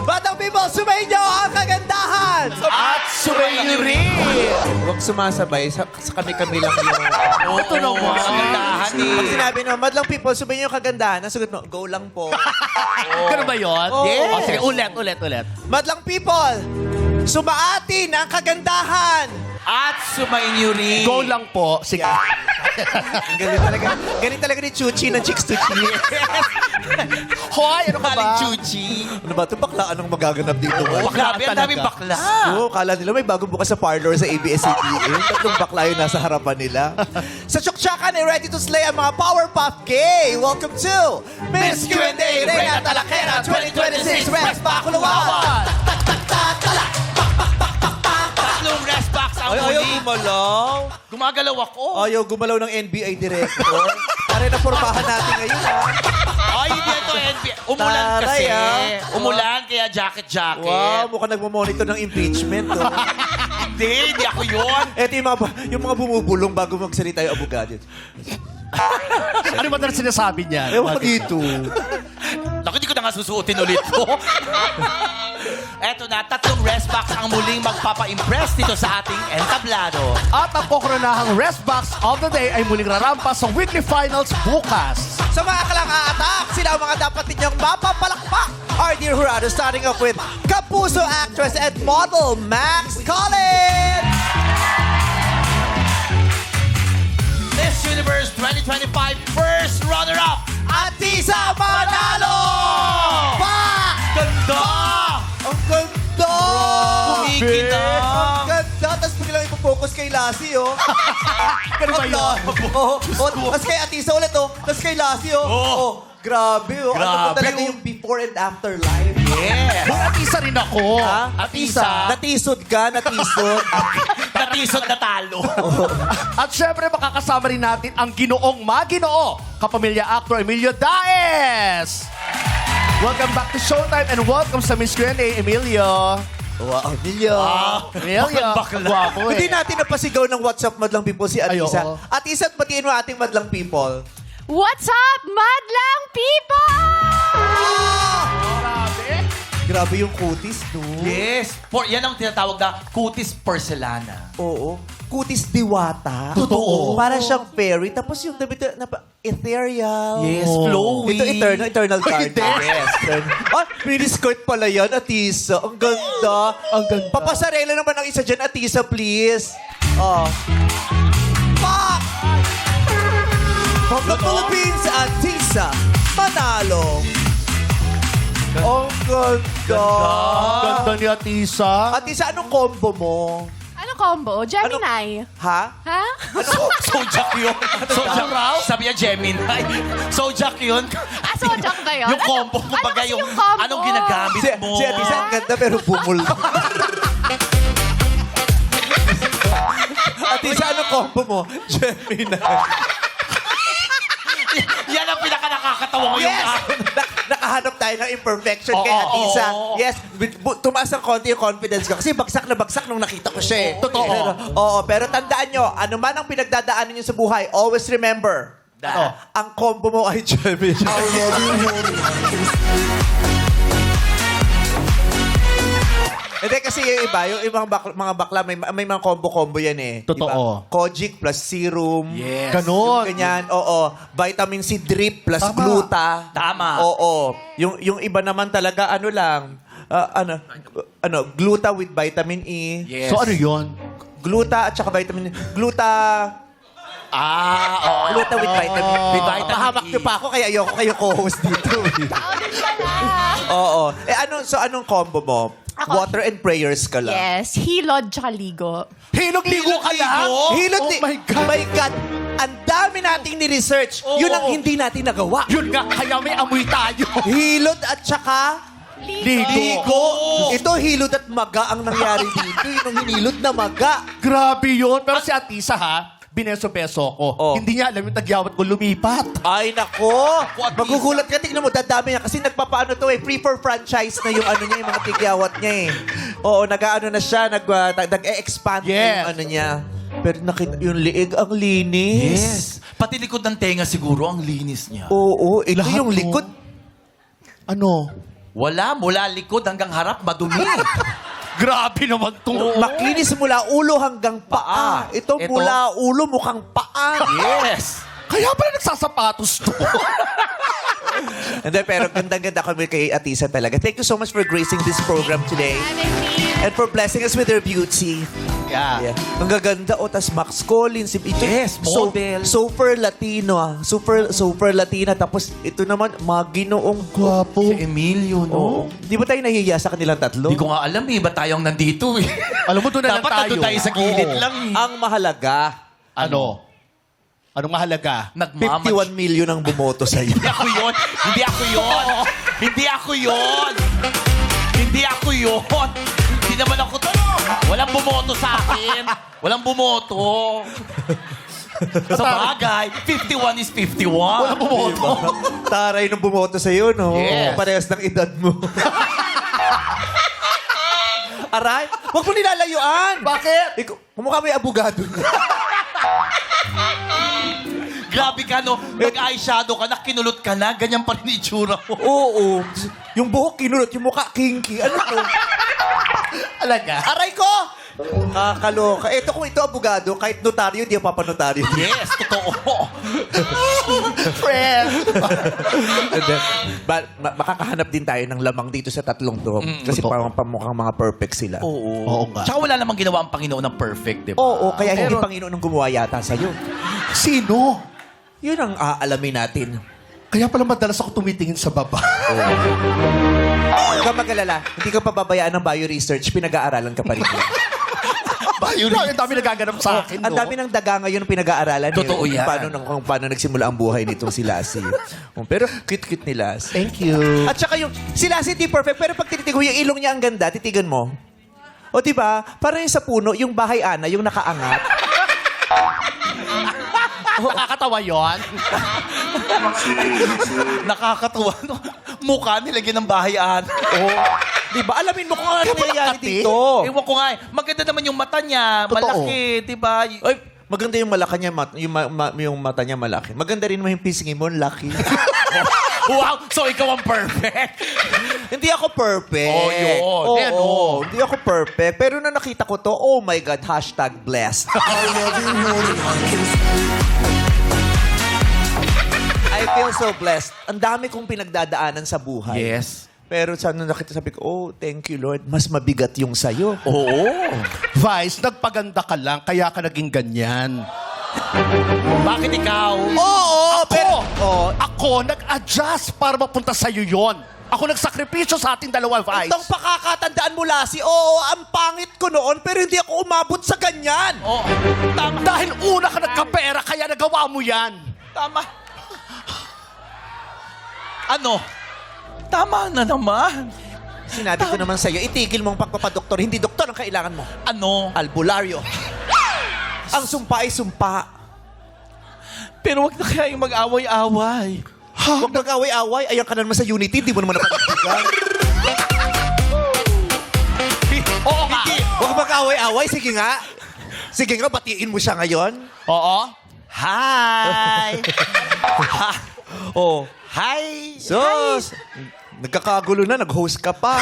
Batang people, sumayin niyo ang kagandahan! At sumayin niyo rin. Huwag sumasabay. Sa kami-kami lang yung... Ito naman. Kagandahan Pag sinabi naman, madlang people, sumayin niyo ang kagandahan. Ang sagot mo, go lang po. Ganun ba yun? Yes. O, sige, ulit. Madlang people, sumaatin ang kagandahan! At sumayin niyo rin. Go lang po. Sige. Galing talaga ni Chuchi ng Chicks to Cheers. Hoy, ano ka ba? Galing Chuchi. Ano ba ito? Bakla? Anong magaganap dito? Grabe, ang daming bakla. Oo, kala nila may bagong bukas sa parlor sa ABS-CBN. Tatlong bakla yung nasa harapan nila. Sa Tsuktsakan ay ready to slay ang mga Powerpuff Gay. Welcome to Miss Q&A Reina Talakera 2026 Rex Bakulawan. Tatlong rest box ang huli. gumalaw. Gumagalaw ako. Ayaw gumalaw ng NBA director. Pare na pormahan natin ngayon, ha? Ay, hindi ito NBA. Umulan kasi. Taray, ah. Umulan, kaya jacket. Wow, mukhang nagmamonitor ng impeachment, oh. Hindi ako yun. Eto yung mga bumubulong bago magsalita yung abogado. Ano ba na sinasabi niya? Ewan ko dito. Naku, hindi ko na nga susuotin ulit ko. Eto na, tatlong rest box ang muling magpapa-impress dito sa ating entablado. At ang kokronahang rest box of the day ay muling rarampas sa weekly finals bukas. Sa mga kalang aatak, sila ang mga dapat ninyong mapapalakpak. Our dear Jurado, starting off with Kapuso actress and model Max Collins. Miss Universe 2025 first runner-up, Atisa Manalo! Pa! Ganda! Ang ganda! Kumikinang! Ang ganda! Tapos biglang ipopokus kay Lassie, oh. Ganun ba yun? Oo. Tapos kay Atisa ulit, oh. Tapos kay Lassie, oh. Oo. Oh. Grabe, oh. Ano Grabe, po talaga oh. yung before and after life? Yes! May atisa rin ako. Ha? Atisa. Natisod ka, natisod. Natisod na talo. At syempre makakasama rin natin ang ginoong maginoo, kapamilya actor Emilio Daes. Welcome back to Showtime and welcome sa Miss Q&A, Emilio. Wow, Emilio. Emilio. bakla. Gwapo Hindi eh. natin napasigaw ng WhatsApp Madlang People si Ay, Atisa. oo. Atisa, at batiin mo ating Madlang People. What's up, madlang people? Grabe yung kutis, no? Yes. Yan ang tinatawag na cutis porcelana. Oo. Kutis diwata. Totoo. Para siyang fairy. Tapos yung damit na ethereal. Yes, flowy. Ito eternal card. Hindi. Yes. Ah, mini-skirt pala yan, Atisa. Ang ganda. Ang ganda. Papasarela naman ang isa dyan, Atisa, please. Oh. Fuck! From the Philippines, Atisa Manalo. Ang ganda. Ganda ni Atisa. Atisa, anong combo mo? Ano combo? Gemini. Ha? Ha? Sojak yun. Sojak raw? Sabi niya Gemini. Sojak yun. Ah, sojak ba yun? Yung combo. Ano Kumbaga kasi yung yung combo? anong ginagamit Si, mo. si Atisa, ang ganda pero bumul. Atisa, anong combo mo? Gemini. Yan ang pinaka-nakakatawa ko yung Yes! Nakahanap tayo ng imperfection kay Oo, Atisa. oo. Yes, tumaas ng konti yung confidence ko. Kasi bagsak na bagsak nung nakita ko siya eh. Totoo. Pero tandaan nyo, ano man ang pinagdadaanan nyo sa buhay, always remember, ang combo mo ay Gemini. Hindi kasi yung iba, yung ibang mga bakla, may mga combo-combo yan eh. Totoo. Diba? Kojic plus serum. Yes. Ganon. Ganyan, oo. Vitamin C drip plus gluta. Tama. Oo. Yung iba naman talaga, ano lang, gluta with vitamin E. Yes. So ano yun? Gluta at saka vitamin E. Gluta Oo. with vitamin E. With vitamin Pahamak E. niyo pa ako, kaya ayoko kayo co-host dito. Ako din pala. Oo. Anong combo mo? Ako- Water and prayers ka lang. Yes, hilod tsaka ligo. Hilog-ligo ka lang? Hilot Oh my God. My God. Ang dami nating ni-research. Oo. Yun ang hindi natin nagawa. Yun nga, kaya may amoy tayo. Hilot at saka Ligo. Ito, hilod at maga ang nangyari dito. Yung hinilod na maga. Grabe yun. Pero si Atisa ha, bineso-peso ko. Oh. Hindi niya alam yung tagyawat ko lumipat. Ay, nako. Atisa. Magugulat ka. Tingnan mo, dadami niya. Kasi nagpapaano to eh. Free for franchise na yung ano niya, yung mga tigyawat niya eh. Oo, nag-ano na siya. Nag-e-expand na Yes. yung ano niya. Pero yung liig, ang linis. Yes. Pati likod ng tenga siguro, ang linis niya. Oo, ito Lahat, yung no? likod. Ano? Wala, mula likod hanggang harap, madumi. Grabe naman to. Makinis mula ulo hanggang paa. Ito Ito. mula ulo mukhang paa. Yes. Kaya pala nagsasapatos to. Hindi, pero gandang-ganda kami kay Atisa talaga. Thank you so much for gracing this program today. And for blessing us with your beauty. Yeah. Ang gaganda. O, tas Max Collins. Ito, Yes, model. Super Latino. Super Latina. Tapos ito naman, maginoong Gwapo. Si Emilio, Oo. no? Di ba tayo nahihiya sa kanilang tatlo? Hindi ko nga alam eh, ba't tayong nandito eh? Alam mo, doon na lang Dapat tayo. nandun tayo sa gilid Oo. lang eh. Ang mahalaga, Ano? Anong mahalaga? 51 million ang bumoto sa iyo. Hindi ako yun. Hindi ako yun. Hindi ako yun. Hindi ako yun. Hindi naman ako to. Walang bumoto sa akin. Walang bumoto. Sa bagay, 51 is 51. Walang bumoto. Taray nung bumoto sa iyo, no? Yes. Parehas ng edad mo. Aray, huwag mo nilalayuan. Bakit? Ikaw, kumukha mo yung abogado. Grabe ka, no? Nag-eyeshadow ka na, kinulot ka na, ganyan pa rin itsura mo. Oo. Yung buhok kinulot, yung mukha kinky. Ano to? Alaga? Aray ko! Kakaloka. Ito kung ito abogado, kahit notaryo, di ako papanotaryo. Yes, totoo. Friend. And then, makakahanap din tayo ng lamang dito sa tatlong to. Kasi totoo. parang pamukhang mga perfect sila. Oo nga. Tsaka wala namang ginawa ang Panginoon ng perfect, di ba? Oo, kaya hindi Pero- Panginoon ang gumawa yata sa'yo. Sino? Yun ang aalamin natin. Kaya pala madalas ako tumitingin sa baba. Huwag ka mag-alala, hindi ka pababayaan ng bio-research, pinag-aaralan ka pa rin. Ang dami nagaganap sa akin, Ang no? dami ng daga ngayon pinag-aaralan. Totoo yan. Kung paano nagsimula ang buhay nitong si Lassie. Pero cute-cute ni Lassie. Thank you. At saka yung, si Lassie di perfect, pero pag tinitig mo, yung ilong niya ang ganda, titigan mo. O diba, parang yung sa puno, yung bahay ana, yung nakaangat. Nakakatawa yon. Nakakatuwa, no? Mukha nilagyan ng bahayan. Diba? Alamin mo kung ano nangyayari Makati? dito. Ewan ko nga eh. Maganda naman yung mata niya. Totoo. Malaki, di ba? Ay, maganda yung malaki niya, yung mata niya malaki. Maganda rin naman yung pisngi mo, laki. Wow! So ikaw ang perfect. Hindi ako perfect. Oh, yun. Oo, Yan, oh. hindi ako perfect. Pero na nakita ko to, oh my God, #blessed. I feel so blessed. Ang dami kong pinagdadaanan sa buhay. Yes. Pero sa nung nakita, sabi ko, oh, thank you, Lord. Mas mabigat yung sayo. Oo. Vice, nagpaganda ka lang, kaya ka naging ganyan. Bakit ikaw? Oo, pero... Oh, Ako, nag-adjust para mapunta sa'yo yon. Ako nagsakripisyo sa ating dalawa, Vice. itong pakakatandaan mo, Lassie, oo, ang pangit ko noon, pero hindi ako umabot sa ganyan. Oo. Tama. Dahil una ka nagkapera, kaya nagawa mo yan. Tama. Ano? Tama na naman. Sinabi ko naman sa'yo, itigil mo ang pagpapadoktor. Hindi doktor ang kailangan mo. Ano? Albularyo. Ang sumpa ay sumpa. Pero wag na kaya yung mag-away-away. Huwag mag-away-away. Ayan ka na naman sa Unity. Di mo naman napatigan. Oo nga. Huwag mag-away-away. Sige nga. Sige nga, batiin mo siya ngayon. Oo. Hi! Oh. Hi! Sus! Nagkakagulo na. Nag-host ka pa.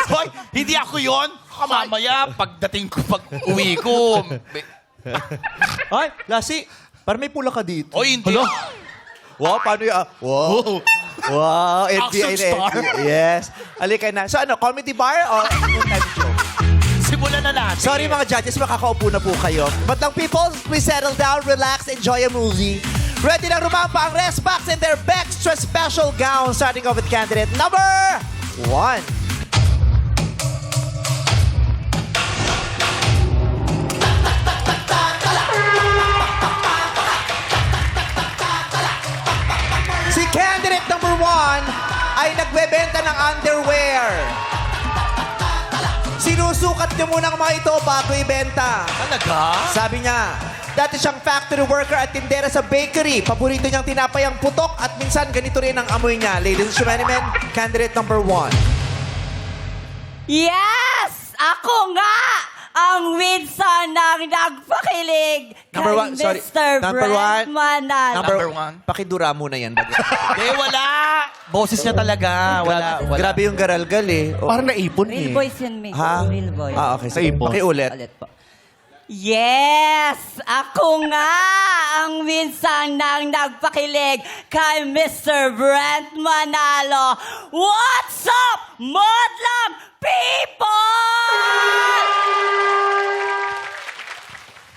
Hoy, hindi ako yon. Mamaya, pagdating ko, pag-uwi ko. Ay, Lassie. Parang may pula ka dito. Oy, hindi. Wow, paano yung... Wow. Wow, Action NBI na star. NBI. Yes. Alika na. So ano, comedy bar o time show? Simulan na natin. Sorry mga judges, makakaupo na po kayo. But lang people, please settle down, relax, enjoy a movie. Ready na rumampa ang Resbox in their extra special gown. Starting off with candidate number 1. Si candidate number 1 ay nagbebenta ng underwear. Sinusukat niyo muna ang mga ito bago ibenta. Talaga? Sabi niya, dati siyang factory worker at tindera sa bakery. Paborito niyang tinapay ang putok at minsan ganito rin ang amoy niya. Ladies and gentlemen, candidate number 1. Yes! Ako nga ang winsan ng nagpakilig Number kay one, sorry. Mr. Number Brent one. Manalo. Number one. Pakidura muna yan. Hindi, wala. Boses niya talaga. Wala. Grabe yung garalgal eh. Oh. Parang naipon Real eh. voice yun, Mick. Ha? Real voice. Okay. Sige. Naipon. Pakiulit. Ulit po. Yes! Ako nga ang minsan nang nagpakilig kay Mr. Brent Manalo. What's up, Madlang people?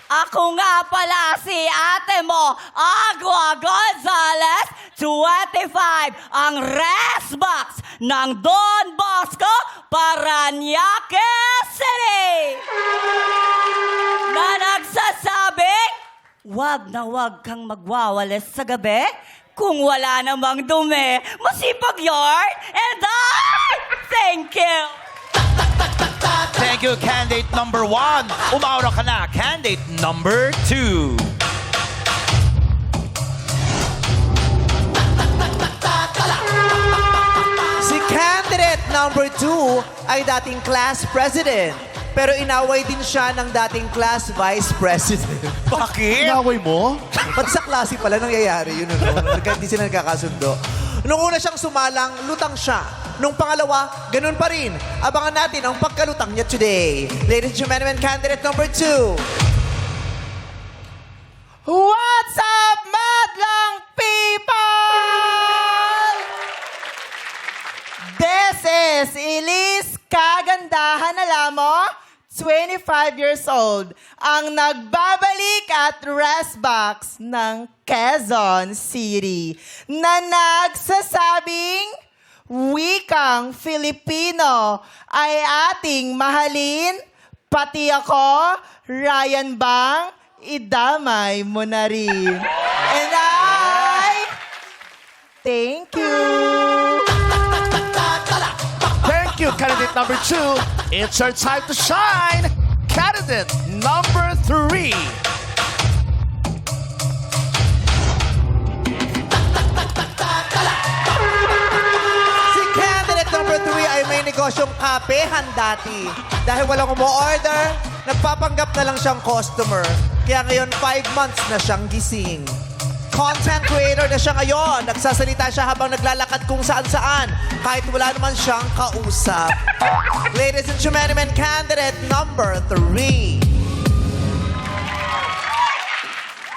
Ako nga pala si ate mo, Agua Gonzalez, 25, ang Resbox ng Don Bosco, Parañaque City. Na nagsasabing, wag na wag kang magwawalis sa gabi kung wala namang dumi. Masipag yard, and I thank you. Thank you, candidate number 1. Umaura ka na, candidate number 2. Si candidate number 2 ay dating class president. Pero inaway din siya ng dating class vice president. Bakit? Inaway mo? Pati sa klase pala nangyayari yun. Ano? Hindi sila nagkakasundo. Nung una siyang sumalang, lutang siya. Nung pangalawa, ganun pa rin. Abangan natin ang pagkalutang niya today. Ladies and gentlemen, candidate number 2. What's up, madlang people? This is Elise Kagandahan Alamo, 25 years old, ang nagbabalik at Resbox ng Quezon City na nagsasabing wikang Filipino ay ating mahalin, pati ako, Ryan Bang, idamay mo na rin. And I thank you. Thank you, candidate number 2. It's your time to shine. Candidate number 3. Si candidate number 3 ay may negosyong kapehan dati. Dahil walang umu-order, nagpapanggap na lang siyang customer. Kaya ngayon, 5 months na siyang gising. Content creator na siya ngayon. Nagsasalita siya habang naglalakad kung saan-saan. Kahit wala naman siyang kausap. Ladies and gentlemen, candidate number 3.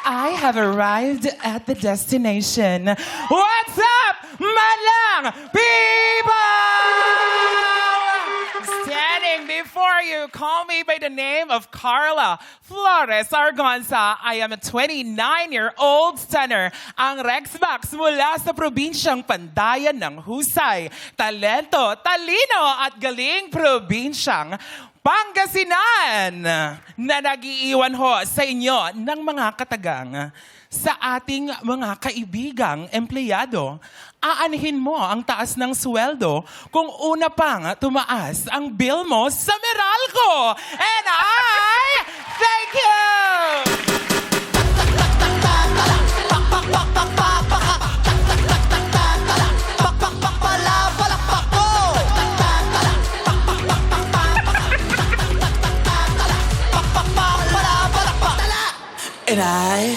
I have arrived at the destination. What's up, madlang people? Standing before you, call me by the name of Carla Flores Argonza. I am a 29-year-old stunner. Ang Resbox mula sa probinsyang Pandayan ng Husay, Talento, Talino at Galing Probinsyang Pangasinan na nag-iiwan ho sa inyo ng mga katagang sa ating mga kaibigang empleyado. Aanhin mo ang taas ng sweldo kung una pang tumaas ang bill mo sa Meralco. And I thank you! And I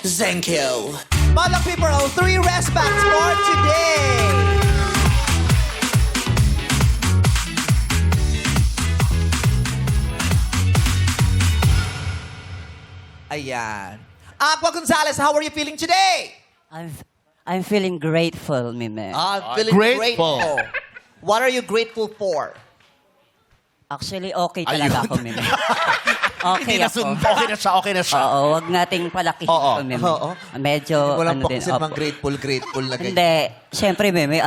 thank you. Malang people, 3 Resbox for today. Ayan. Aqua Gonzalez, how are you feeling today? I'm feeling grateful, Mime. I'm feeling Grateful. grateful. What are you grateful for? Actually, okay talaga ako, Mime. Okay ako. Okay na siya, okay na siya. Oo, wag nating palakihin Oo. ito, Mime. Oo. Medyo, Walang ano din. pakisin mang opo. grateful na ganyan. Hindi. Siyempre, Meme,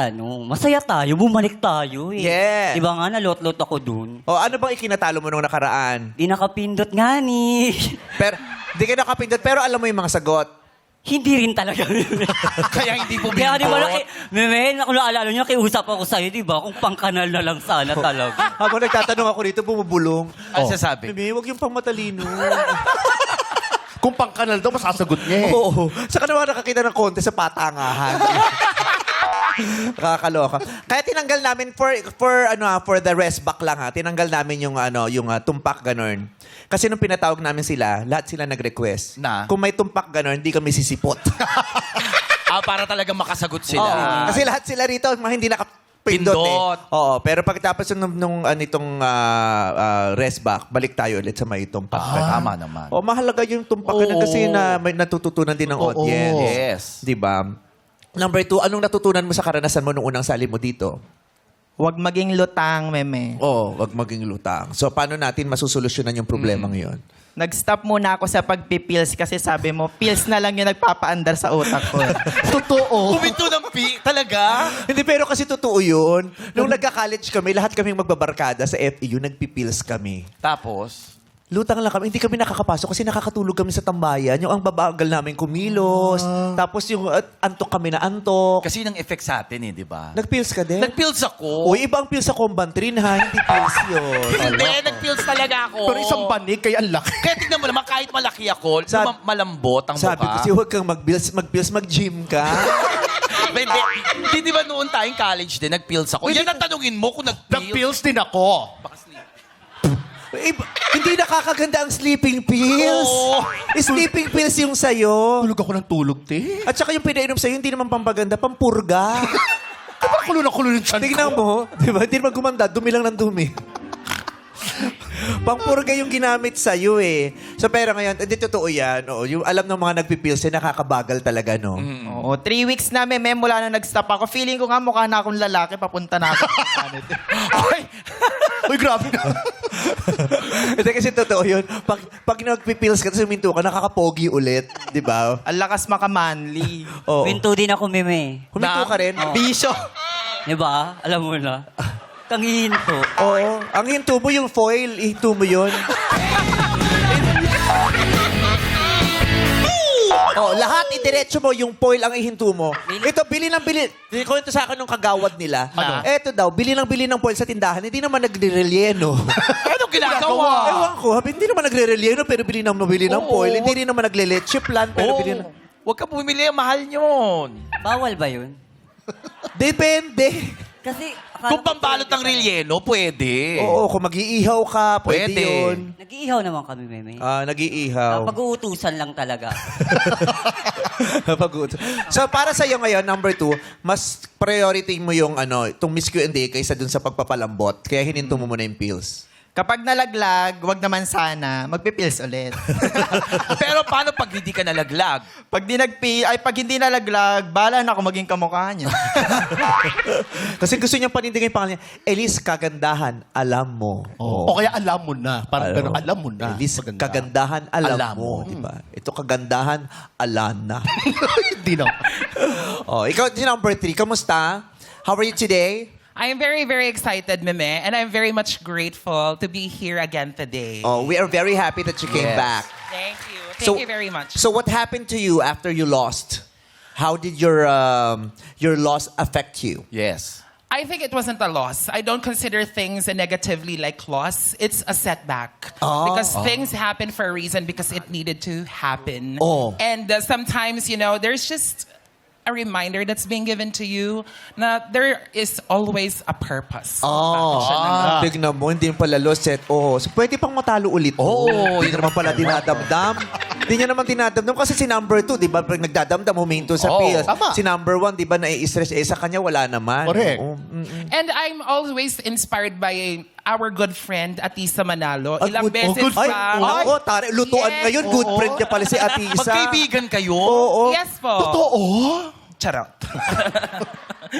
masaya tayo. Bumalik tayo eh. Yeah. Diba nga, nalot-lot ako dun. O ano bang ikinatalo mo nung nakaraan? Di nakapindot nga ni. Pero, di ka nakapindot, pero alam mo yung mga sagot. Hindi rin talaga. Kaya hindi po Kaya di ba, bindot. Meme, kung naalala nyo, nakiusap ako sa'yo, di ba? Kung pangkanal na lang sana talaga. Habang nagtatanong ako dito, bumubulong. Ano sasabi? Mimi, huwag yung pang matalino. Kung pangkanal daw, masasagot niya eh. Oo. Saka naman nakakita ng konti sa patangahan. Nakakaloka. Kaya tinanggal namin for the rest back lang ha. Tinanggal namin yung tumpak ganon. Kasi nung pinatawag namin sila, lahat sila nag-request. Na? Kung may tumpak ganon, hindi kami sisipot. Para talagang makasagot sila. Oo. Kasi lahat sila rito, mga hindi nakapindot Pindot. Oo, pero pagkatapos nung rest back, balik tayo ulit sa may tumpak. Tama naman. Mahalaga yung tumpak ganon kasi na may natututunan din ng audience. Yes. Di ba? Number 2, anong natutunan mo sa karanasan mo nung unang sali mo dito? Huwag maging lutang, meme. Oo, wag maging lutang. So, paano natin masusolusyonan yung problemang yun? Nag-stop muna ako sa pagpipills kasi sabi mo, pills na lang yung nagpapaandar sa utak ko. Totoo. Huminto ng talaga? Hindi, pero kasi totoo yun. Nung nagka-college kami, lahat kaming magbabarkada sa FEU, nagpipils kami. Tapos? Lutang lang kami. Hindi kami nakakapasok kasi nakakatulog kami sa tambayan. Yung ang babagal namin kumilos. Tapos yung antok kami na antok. Kasi yun ang effect sa atin di ba? Nagpills ka din? Nag-pills ako. O, ibang pills sa Combantrin ha. Hindi pills yun. Hindi, nag-pills talaga ako. Pero isang banig, kaya ang laki. Kaya tignan mo naman, kahit malaki ako, malambot ang Sabi ko, mukha. kasi huwag kang mag-pills, mag-gym ka. Hindi, di ba noon tayong college din, nag-pills ako? Yan ang tanungin mo kung nag-pills. Nag-pills din ako. Hindi nakakaganda ang sleeping pills. Oo. Sleeping pills yung sayo. Tulog ako ng tulog, te. At saka yung pinainom sa'yo, hindi naman pampaganda, pampurga. Diba kulo na kulo yung tiyan ko? Tignan mo, di ba? Hindi naman gumanda, dumi lang ng dumi. Pampurga yung ginamit sa'yo eh. So pero ngayon, hindi totoo yan. Oo, yung alam ng mga nagpipills, nakakabagal talaga, no? Oo, 3 weeks na, meme, mula na nag-stop ako. Feeling ko nga mukha na akong lalaki, papunta na ako. Uy, grabe na. Hindi kasi totoo yun. Pag nagpipills ka, tapos huminto ka, nakakapogi ulit. Di ba? Ang lakas makamanly. Oo. Winto din ako, meme. Huminto ka rin? Bisyo. Di ba? Alam mo na. Kangihinto. Oo. Ang hinto mo yung foil, ihinto mo yun. Lahat idiretso mo, yung foil ang ihinto mo. Ito, bili ng bili. Kwento sa akin nung kagawad nila. Ano? Ito daw, bili ng foil sa tindahan. Hindi naman nagre-relyeno. Anong ginagawa? Ewan ko, hindi naman nagre-relyeno, pero bili ng Oo. foil. Hindi rin naman nagle-leche plan, pero bili ng... Huwag ka bumili, mahal yun. Bawal ba yun? Depende. Kasi... Kung pambalot ng relyeno, pwede. Oo, kung mag-iihaw ka, pwede Pwede. yun. Nag-iihaw naman kami, meme. Nag-iihaw. Pag-uutusan lang talaga. Pag-utos. So, para sa iyo ngayon, number 2, mas priority mo yung itong Miss Q&A kaysa dun sa pagpapalambot. Kaya hininto mo muna yung pills. Kapag nalaglag, wag naman sana, magpipills ulit. Pero paano pag hindi ka nalaglag? pag hindi nalaglag, bahala na ako maging kamukha niya. Kasi gusto niyang panindigin yung pangalan niya, Elise Kagandahan, alam mo. O kaya alam mo na. Parang gano'n, alam mo na. Elise Maganda. Kagandahan, alam Alam mo. mo. Diba? Ito kagandahan, alam na. Hindi na. Ikaw, si number 3, kamusta? How are you today? I am very, very excited, Meme, and I'm very much grateful to be here again today. We are very happy that you came Yes. back. Thank you. Thank you very much. So what happened to you after you lost? How did your loss affect you? Yes. I think it wasn't a loss. I don't consider things negatively like loss. It's a setback. Because things happen for a reason because it needed to happen. Oh. And sometimes, there's just a reminder that's being given to you na there is always a purpose. Tignan mo, hindi pala lost set. So pwede pang matalo ulit. Hindi naman pala dinadamdam. Hindi niya naman dinadamdam kasi si number 2, di ba, pag nagdadamdam, huminto sa pills. tama. Si number 1, di ba, nai-stress. Sa kanya, wala naman. Correct. And I'm always inspired by our good friend, Atisa Manalo. Ilang beses pa. Tare, lutuan Yes. ngayon. Good friend niya pala si Atisa. Magkaibigan kayo? Oo. Yes po. Totoo? Charot.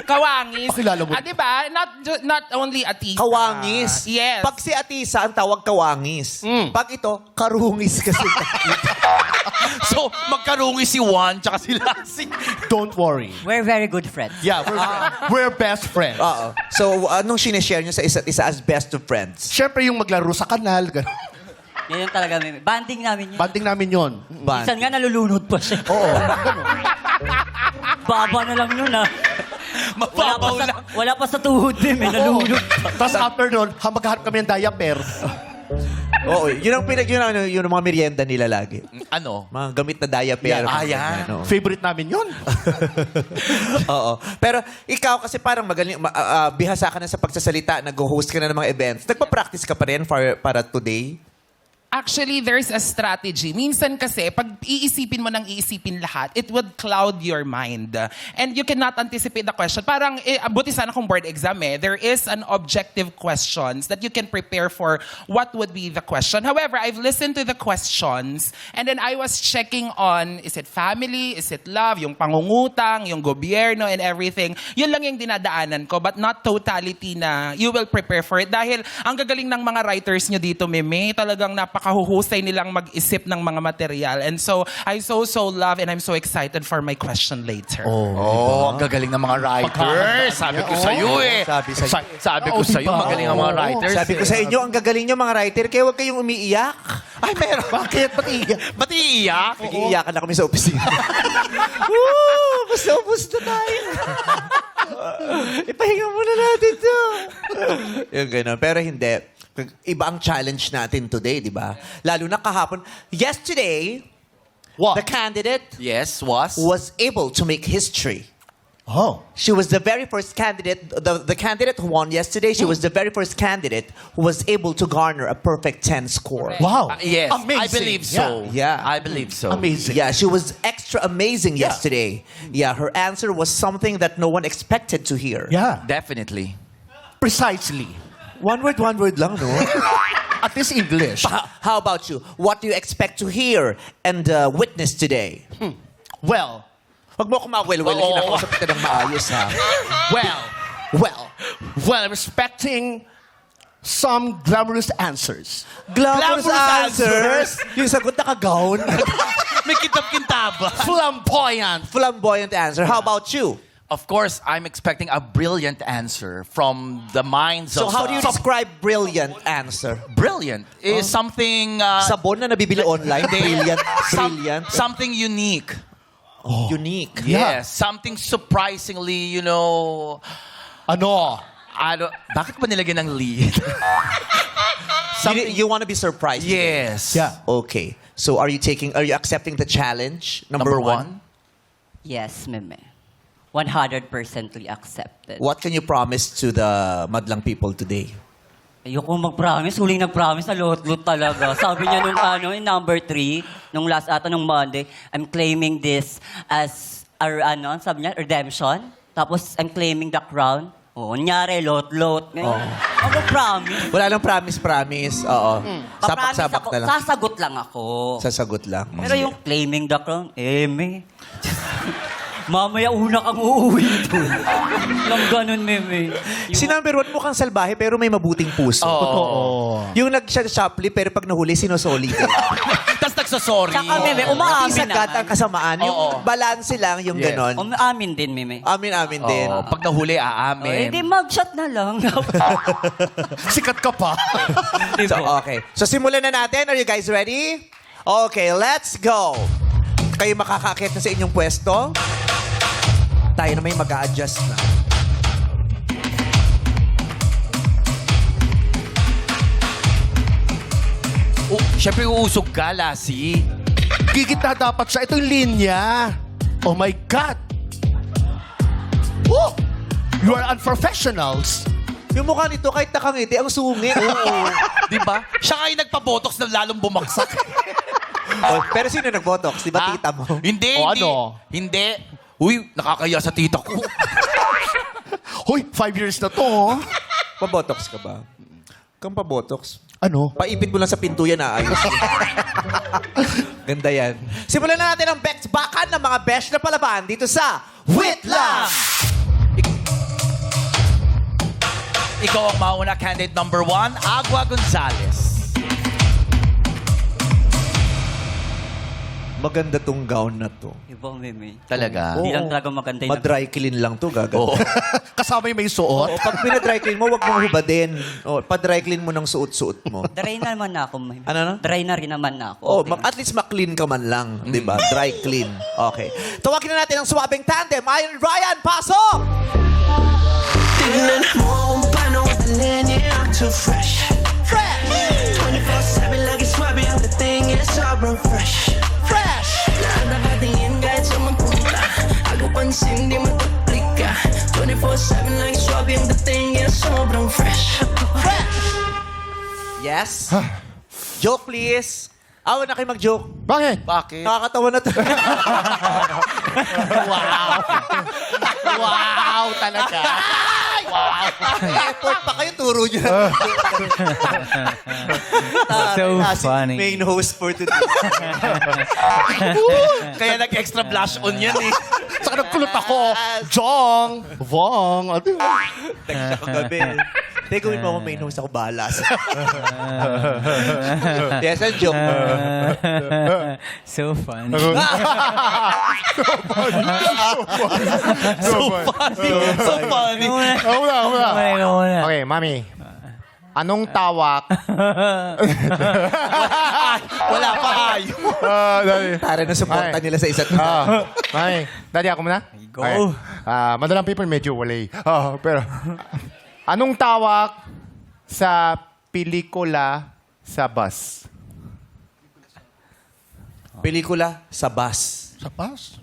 Kawangis. Pakilala mo. Diba? Not only Atisa. Kawangis. Yes. Pag si Atisa, ang tawag kawangis. Pag ito, karungis kasi. So, magkarungi si Juan tsaka si Lassie. Don't worry. We're very good friends. Yeah, we're best friends. Oo. So, anong sineshare niyo sa isa't isa as best of friends? Siyempre yung maglaro sa kanal, gano'n. Yan yung talaga, meme. Banding namin yun. Banding namin yon. Minsan nga nalulunod pa siya. Oo. Baba na lang yun, ah. Mababaw lang. Wala pa sa tuhod, meme. Nalulunod pa. Tapos after nun, maghahanap kami ng diaper. Oo, yun ang yun ang mga merienda nila lagi. Ano? Mga gamit na diaper. Yan. mga Yan. ganyan, oo. Favorite namin yun. Oo. Pero ikaw kasi parang magaling, bihasa ka na sa pagsasalita, nag-host ka na ng mga events. Nagpa-practice ka pa rin para today? Actually, there's a strategy. Minsan kasi, pag iisipin mo ng iisipin lahat, it would cloud your mind. And you cannot anticipate the question. Parang, buti sana kung board exam there is an objective questions that you can prepare for what would be the question. However, I've listened to the questions and then I was checking on, is it family, is it love, yung pangungutang, yung gobyerno and everything. Yun lang yung dinadaanan ko, but not totality na you will prepare for it. Dahil ang gagaling ng mga writers nyo dito, Meme, talagang napakahuhusay nilang mag-isip ng mga material. And so, I so love and I'm so excited for my question later. Oh, ang gagaling ng mga writers. Sabi ko sa'yo eh. Sabi sa'yo. Sabi ko sa'yo, magaling ang mga writers. Sabi ko sa inyo, ang gagaling nyo mga writer, kaya huwag kayong umiiyak. Ay, meron. Bakit? Ba't iiyak? Ba't iiyak? Nag-iiyakan na kami sa opisina. Woo! Basta na tayo. Ipahinga muna natin to. Yung gano'n. Pero hindi. Iba ang challenge natin today, di ba? Lalo na kahapon. Yesterday, What? the candidate Yes, was able to make history. Oh. She was the very first candidate, the candidate who won yesterday, she was the very first candidate who was able to garner a perfect 10 score. Wow. Yes, Amazing. I believe so. Yeah. I believe so. Amazing. Yeah, she was extra amazing yesterday. Yeah, her answer was something that no one expected to hear. Yeah. Definitely. Precisely. One word lang, no? At least English. How about you? What do you expect to hear and witness today? Well, Huwag mo ako mawel-wel, Oo. kinakausap kita ng maayos, ha? well, I'm expecting some glamorous answers. Glamorous Glamorous answers? Yung sagot naka-gown? May kitab-kintaba. Flamboyant. Flamboyant answer. How about you? Of course, I'm expecting a brilliant answer from the minds So of... how do you describe brilliant answer? Brilliant is something... Sabon na nabibili online? Brilliant. Brilliant. Something unique. Unique. Yes, something surprisingly, Ano? bakit ba nilagyan ng lead? You want to be surprised. Yes. Yeah. Okay. So are you accepting the challenge? Number one? Yes, Meme. 100% accepted. What can you promise to the Madlang people today? Ayoko mag-promise. Huling nag-promise na lot talaga. Sabi niya in number 3, nung last nung Monday, I'm claiming this as, sabi niya, redemption. Tapos, I'm claiming the crown. Oo, nyari, lot. Ako promise. Wala lang promise. Oo. Sabak-sabak ako, na lang. sasagot lang ako. Sasagot lang. Pero yung claiming the crown, mamaya una kang uuwi doon. Lang ganun, Meme. Si number 1 mukhang salbahe pero may mabuting puso. Totoo. Yung nag-shoplift pero pag nahuli, sinosoli. Tapos nagsasorry. Tsaka, Meme, umaamin Sagat ang naman. kasamaan. Yung Oo. balanse lang, yung Yes. ganon. Umaamin din, Meme. Amin din. Oh, pag nahuli, aamin. Hindi, mag-shot na lang. Sikat ka pa. So, okay. So, simulan na natin. Are you guys ready? Okay, let's go. Kayo makakakit na sa inyong pwesto. Tayo na may mag-a-adjust na. Siyempre, uusog ka, Lassie. Gigit na dapat siya. Ito yung linya. Oh my God. Oh! You are unprofessionals. Yung mukha nito, kahit nakangiti, ang sungit. Di ba? Siya nga yung nagpabotox na lalong bumagsak. Oh, pero sino nag-botox? Di ba Ha? tita mo? Hindi, O, hindi. ano? Hindi. Uy, nakakaya sa tita ko. Hoy, 5 years na to. Oh. Pabotox ka ba? Kang pabotox. Ano? Paipit mo lang sa pinto yan, ayos. Ganda yan. Simulan na natin ang Bex Bakan ng mga besh na palaban dito sa Wait Lang! Ikaw ang mauna, candidate number 1, Agua Gonzalez. Maganda tong gown na to. Iba, Meme. Talaga? Hindi lang talaga maganda yung Ma-dry clean lang to, gaganda. Oo. Kasama yung may suot. O, pag pina-dry clean mo, wag mong hubadin. O, pa-dry clean mo ng suot-suot mo. Dry na naman na ako, Meme. Ano na? Dry na rin naman na ako. Oh, Okay. at least ma-clean ka man lang, 'di ba? Dry clean. Okay. Tawagin na natin ang suwabing tandem. Ayon Ryan, pasok! Tignan mo kung paano ka linya, I'm too fresh. Fresh! 24/7 sobrang fresh. Fresh! Na nakatingin kahit sa mapunta. Ako pansin, di mataplika. 24/7 lang swab yung dating. Yeah, sobrang fresh. Yes? Joke, please. Awan na kayo mag-joke. Bakit? Bakit? Nakakatawa na to. Wow, talaga. Effort pa kayo, turo nyo na. So Si funny. main host for today. Kaya nag-extra blush on yan eh. Saka nagkulot ako. Jong, Vong. Text ako gabi. Hindi, gawin mo ako main host, ako bahala. Yes, a joke. So funny. So funny. Una. Okay, mami. Anong tawak? Wala pa kayo. Tara na suporta nila sa isa't isa. Mami, daddy ako muna? Go. Okay. Madalang people medyo walay. Pero, anong tawak sa pelikula sa bus? Pelikula sa bus. Sa bus?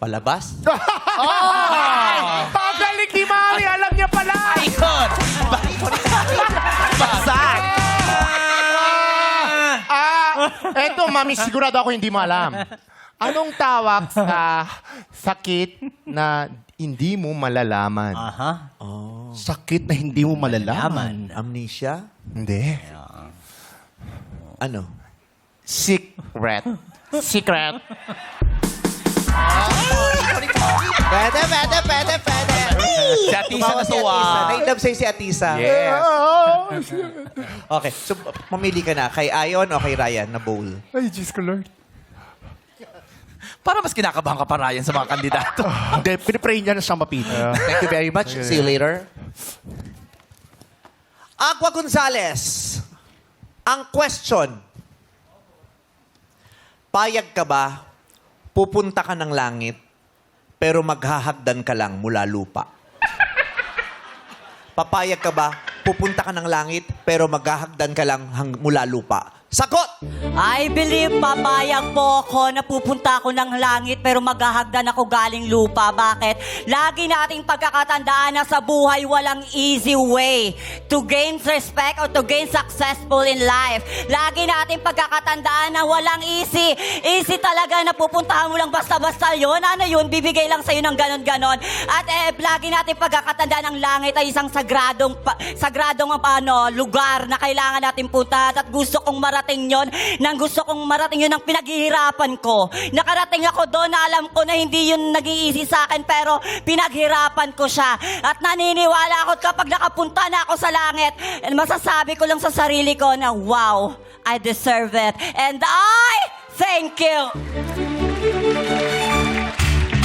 Palabas? Pagaling ni mami! Alam niya pala! Ayun! Basak! Eto, mami, sigurado ako hindi mo alam. Anong tawag sa sakit na hindi mo malalaman? Aha. Sakit na hindi mo malalaman? Amnesia? Hindi. Ano? Secret. Secret. Pwede. Si Atisa Tumawa si natuwa. Atisa. Na-inlove sa'yo si Atisa. Yes. Okay, so mamili ka na. Kay Ayon o kay Ryan na bowl? Ay, Diyos ko, Lord. Para mas kinakabahan ka pa, Ryan, sa mga kandidato. Hindi, pinipray niya na siyang mapito. Thank you very much. See you later. Aqua Gonzalez. Ang question. Payag ka ba? Pupunta ka ng langit, pero maghahagdan ka lang mula lupa. Papayag ka ba? Pupunta ka ng langit, pero maghahagdan ka lang mula lupa. Sagot! I believe papayag po ako na pupunta ako ng langit pero maghahagdan ako galing lupa. Bakit? Lagi nating pagkakatandaan na sa buhay walang easy way to gain respect or to gain successful in life. Lagi nating pagkakatandaan na walang easy. Easy talaga na pupuntahan mo lang basta-basta yun. Ano yun? Bibigay lang sa'yo ng ganon-ganon. At lagi nating pagkakatandaan ng langit ay isang sagradong lugar na kailangan natin puntahan. At gusto kong marating yon ng pinaghihirapan ko. Nakarating ako doon na alam ko na hindi yun nag-iisi sa akin pero pinaghirapan ko siya. At naniniwala ako kapag nakapunta na ako sa langit, masasabi ko lang sa sarili ko na wow, I deserve it. And I thank you.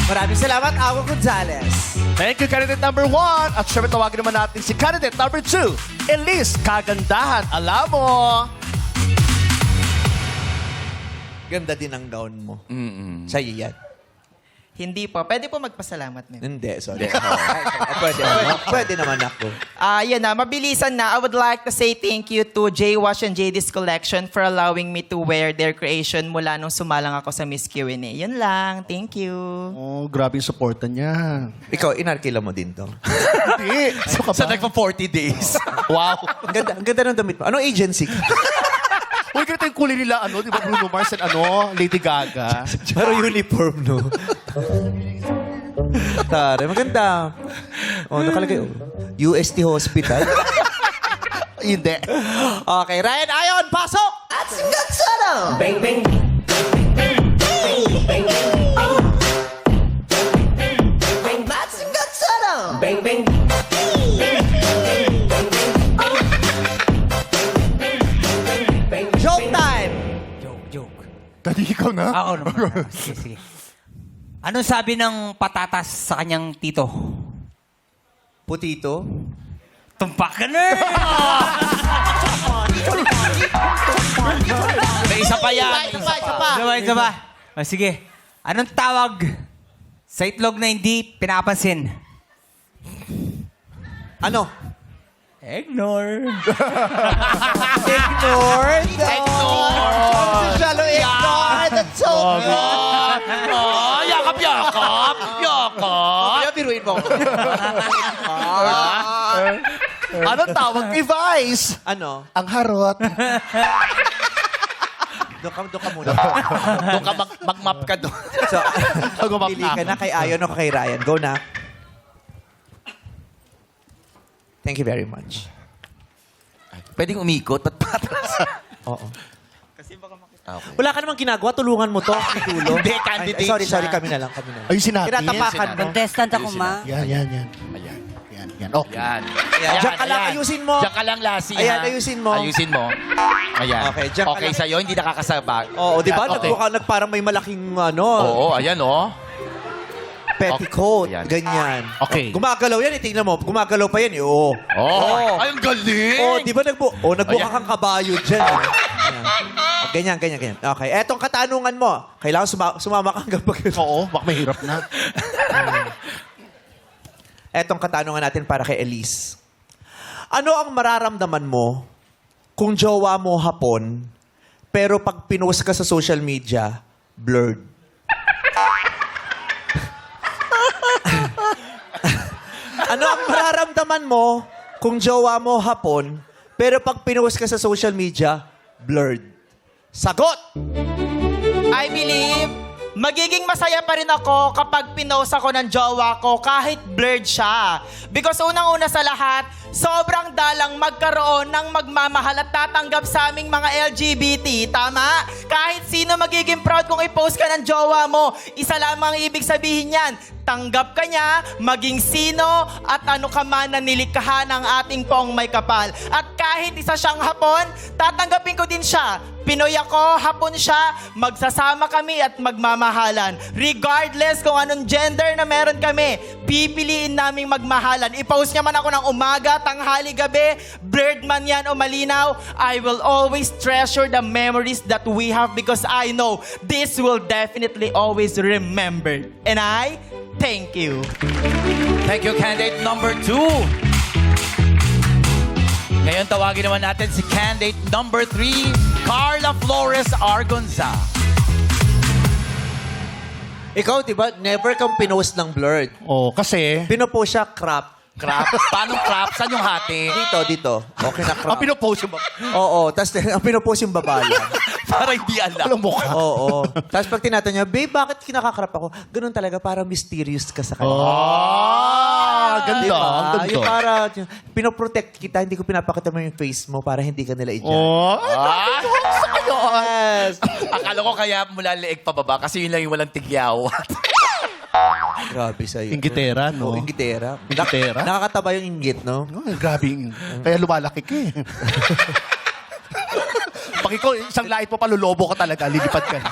Maraming salamat, Aqua Gonzalez. Thank you, candidate number 1. At syempre tawagin naman natin si candidate number 2, Elise Kagandahan. Alam mo. Ganda din ang gown mo. Sa'yo yan. Hindi po. Pwede po magpasalamat, ma'am. Hindi, sorry. Pwede naman ako. Yan na, mabilisan na. I would like to say thank you to J-Wash and JD's Collection for allowing me to wear their creation mula nung sumalang ako sa Miss Q&A. Yun lang. Thank you. Oh, grabe yung supportan niya. Ikaw, inarkila mo din to. Hindi. Sa nagpa 40 days. Wow. Ang ganda ng damit mo. Anong agency? Uy, ganito yung kulay nila, di ba Bruno Mars and Lady Gaga? Pero uniform, no? Tare, maganda. Oh, nakalagay. UST Hospital. Hindi. Okay, Ryan Ayon, pasok! At sigat sana! Bang, bang. At sigat sana! Bang, bang. Joke time! Joke. Daddy, ikaw na? Ako naman. Sige. Anong sabi ng patatas sa kanyang tito? Putito? Tumpak ka na! May isa pa yan. Isa pa. Sige. Anong tawag sa itlog na hindi pinapansin? Ano? Ignore. Ignored. Ignore. Si Shallow ignored. That's so good. Oh, yakap, yakap. Yakap. Kaya biruin mo ako. Anong tawag kay Vice? Ano? Ang harot. Doon ka muna. Doon ka mag-map ka doon. So, Mag-map pili na ka ako. na kay Ayon o kay Ryan. Go na. Thank you very much. Pwedeng umikot at patras. Oo. Okay. Wala ka namang ginagawa, tulungan mo to. Tulong. Hindi, candidate Sorry, siya. kami na lang. Ayusin natin. Tinatapakan mo. Contestant ako, ma. Yan. Okay. Yan. Diyan ka lang, ayusin mo. Diyan ka lang, Lassie. Ayan, ha? ayusin mo. Ayusin mo. Ayan. Okay, diyan ka Okay lang. sa'yo, hindi nakakasabak. Oo, di ba? Okay. Parang may malaking ano, Oo, ayan, oh. petticoat. Okay, yan. Ganyan. Okay. Gumagalaw yan, tingnan mo. Gumagalaw pa yan, eh. Oo. Oh. Ay, ang galing. Oh, di ba nagbuka Ayan. kang kabayo dyan. Ayan. Ganyan. Okay, etong katanungan mo. Kailangan sumama ka hanggang pag... Oo, baka mahirap na. Etong katanungan natin para kay Elise. Ano ang mararamdaman mo kung jowa mo hapon, pero pag pinost ka sa social media, blurred? Ano ang mararamdaman mo kung jowa mo hapon, pero pag pinost ka sa social media, blurred? Sagot! I believe, magiging masaya pa rin ako kapag pinost ako ng jowa ko kahit blurred siya. Because unang-una sa lahat, sobrang dalang magkaroon ng magmamahal at tatanggap sa aming mga LGBT. Tama? Kahit sino magiging proud kung i-post ka ng jowa mo. Isa lamang ibig sabihin yan. Tanggap ka niya, maging sino at ano ka man na nilikha ng ating pong may kapal. At kahit isa siyang hapon, tatanggapin ko din siya. Pinoy ako, hapon siya, magsasama kami at magmamahalan. Regardless kung anong gender na meron kami, pipiliin naming magmahalan. I-post niya man ako ng umaga, tanghali, gabi, blurred man yan o malinaw, I will always treasure the memories that we have because I know this will definitely always remembered. And I thank you. Thank you, candidate number 2. Ngayon, tawagin naman natin si candidate number 3, Carla Flores Argonza. Ikaw, di ba, never kang pinost ng blurred. Oo, kasi... Pinopost siya crap. Crap? Paano crap? Saan yung hati? Dito. Okay na crap. Ang pinopost yung... Oo, tapos ang pinopost yung babae. Para hindi alam. Walang mukha. Oo. Tapos pag tinatanong niya, babe, bakit kinakakrap ako? Ganun talaga, parang mysterious ka sa kanya. Ganda. Diba? Ang ganda. Yung para, pinoprotect kita, hindi ko pinapakita mo yung face mo para hindi ka nila i-judge. Ah? Yes! Akala ko kaya mula leeg pababa kasi yun lang yung walang tigyaw. Grabe sa'yo. Inggitera, no? Oo, inggitera. Inggitera? Nakakataba yung inggit, no? Grabe. Kaya lumalaki ka eh. Pag ikaw, isang lait mo pa, lulobo ka talaga, lilipad ka na.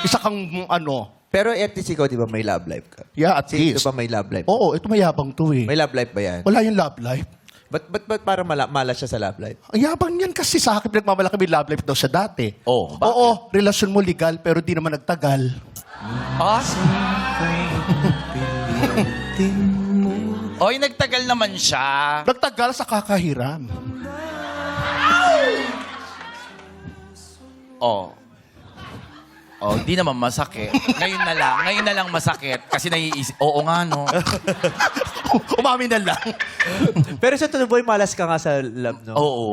Isa kang ano. Pero at least ikaw, di ba, may love life ka? Yeah, at Si, least. di ba may love life? Oo, ito mayabang to eh. May love life ba yan? Wala yung love life. Ba't parang malas siya sa love life? Ang yabang yan kasi sa akin, nagmamalaki may love life daw siya dati. Oh, bakit? Oo, relasyon mo legal pero di naman nagtagal. Ah? Oy, nagtagal naman siya. Nagtagal sa kakahiram. Oh. Oh, di naman masakit. Ngayon na lang masakit. Kasi naiisip, oo nga, no? Umamin na lang. Pero sa totoo boy, malas ka nga sa love, no? Oo.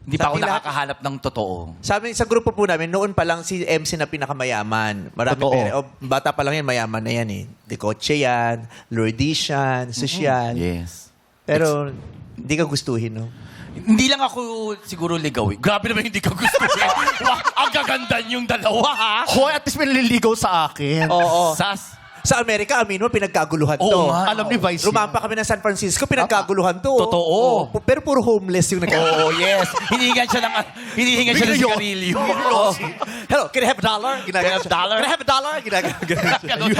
Hindi pa ako Sa lahat- nakakahanap ng totoo. Sabi sa grupo po namin, noon pa lang si MC na pinakamayaman. Marami Totoo. pera. O, bata pa lang yan, mayaman na yan eh. De Coche yan, Lourdesian, Social. Yes. Pero hindi ka gustuhin, no? Hindi lang ako siguro ligawin. Grabe naman hindi ka gusto. Ang gaganda yung dalawa, ha? Hoy, at least may naliligaw sa akin. Oo. Sas. Sa Amerika, amin mo, pinagkaguluhan to. Oo nga. Alam ni Vice Rumampa kami ng San Francisco, pinagkaguluhan to. Totoo. Oo. Pero puro homeless yung Oo, yes. Hinihingan siya ng sigarilyo. Oo. Hello, can I have a dollar? Can I have a dollar? Can I have a dollar?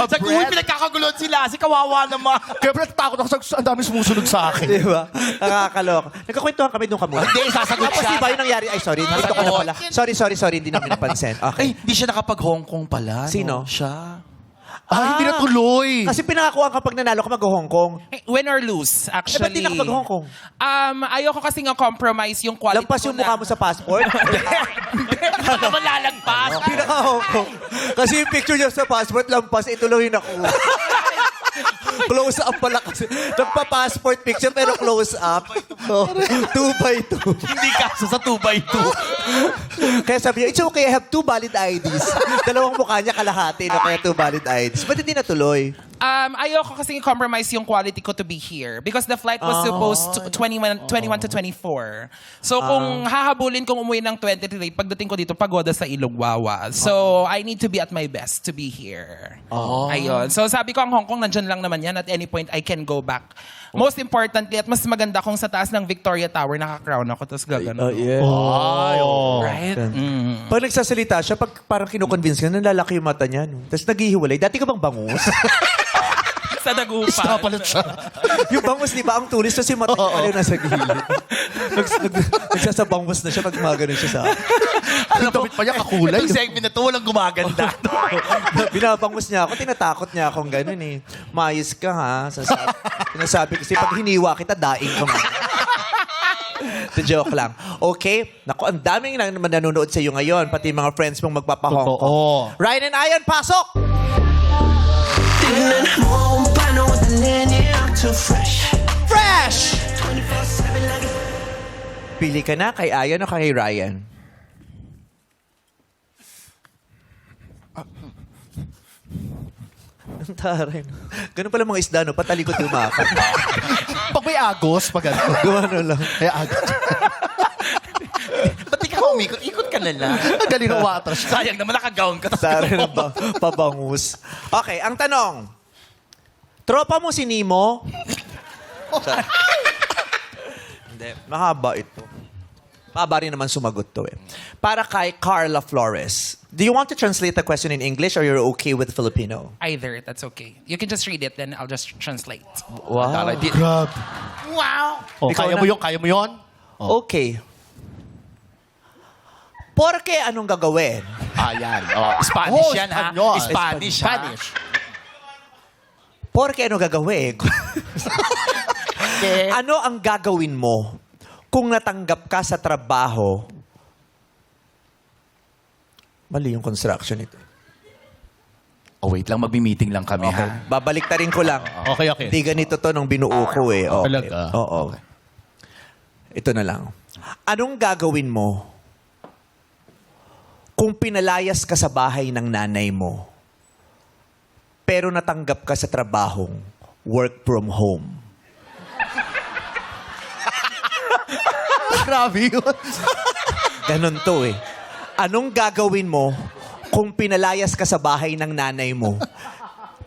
Sa kuwi, pinagkakaguluhan sila. Si kawawa naman. Kaya pala takot ako sa ang dami sumusunod sa akin. Di ba? Nakakaloka. Nagkakwentuhan kami doon kamo. Hindi, sasagot Tapos siya. di ba yung nangyari? Ay, sorry. Nandito ka na pala. Sorry. Hindi namin napansin. Ay, Okay. hindi siya nakapag-Hong Kong pala. Sino? No? Siya. Hindi natuloy. Kasi pinangakuan kapag nanalo ka mag-Hong Kong. Win or lose, Eh, actually. ba't di na mag-Hong Kong? Ayoko kasi nga compromise yung quality Lampas yung mukha mo sa passport? Baka naman lalagpas. Pinaka-Hong Kong. Kasi yung picture niya sa passport, lampas, ituloy na ko. Close up pala kasi. Nagpa-passport picture pero close up. 2x2. Hindi kaso sa 2x2. Kaya sabi niya, it's okay, I have 2 valid IDs. Dalawang mukha niya kalahati, no? Kaya 2 valid IDs. Ba't hindi natuloy? Ayoko kasi compromise yung quality ko to be here because the flight was supposed to 21 to 24. So kung hahabulin kong umuwi ng 23, pagdating ko dito, pagoda sa Ilugwawa. So I need to be at my best to be here. Ayun. So sabi ko, ang Hong Kong, nandyan lang naman yan. At any point, I can go back. Most importantly, at mas maganda kung sa taas ng Victoria Tower, naka-crown ako, tapos gagano. Right? Pag nagsasalita siya, pag parang kinukonvince ka, nalalaki yung mata niya. No? Tapos naghihiwalay. Dati ka bang bangus? Sa dagupan. Iskapalit siya. Yung bangus, di ba, ang tulis kasi mata niya pala yung nasa gilid. Nagsasabangos na siya pag gumagano siya sa akin. Alam mo, pa niya kakulay. Itong segment na to, walang gumaganda. Binabangus niya ako, tinatakot niya akong gano'n eh. Mayos ka ha. Sinasabi kasi pag hiniwa kita, daing ka mo. The joke lang. Okay? Naku, ang daming nanonood sa iyo ngayon, pati mga friends mong magpapahong. Totoo. Ryan and Ian, pasok! tignan mo kung paano dalhin yung too fresh. Fresh! 24/7 lagi. Pili ka na kay Ian o kay Ryan? Ang taray. Ganun pala mga isda, no? Patalikot yung maka. Pag may agos, pag ano. Gumano lang. Kaya agos. Ba't di ka umikot? Ikot ka na lang. Ang galing ng waters. Sayang naman naka-gown ka. Taray ng pabangus. Okay, ang tanong. Tropa mo si Nemo? Hindi. Mahaba ito. Mahaba rin naman sumagot to eh. Para kay Carla Flores. Do you want to translate the question in English or you're okay with Filipino? Either, that's okay. You can just read it, then I'll just translate. Wow. Grabe. Wow! Oh, Ikaw kaya na. mo yun? Kaya mo yun? Okay. Porke anong gagawin? Ayan. Oh, Spanish Oh, yan, ha? Espanyol. Spanish, ha? Spanish. Porke anong gagawin? Ano ang gagawin mo kung natanggap ka sa trabaho? Mali yung construction ito. Oh, wait lang. Magmi-meeting lang kami, ha? Babalik ta rin ko lang. Okay, okay. Hindi ganito to nung binuo ko eh. Okay. Talaga? Oo. Ito na lang. Anong gagawin mo kung pinalayas ka sa bahay ng nanay mo pero natanggap ka sa trabahong work from home? Grabe yun. Ganon to eh. Anong gagawin mo kung pinalayas ka sa bahay ng nanay mo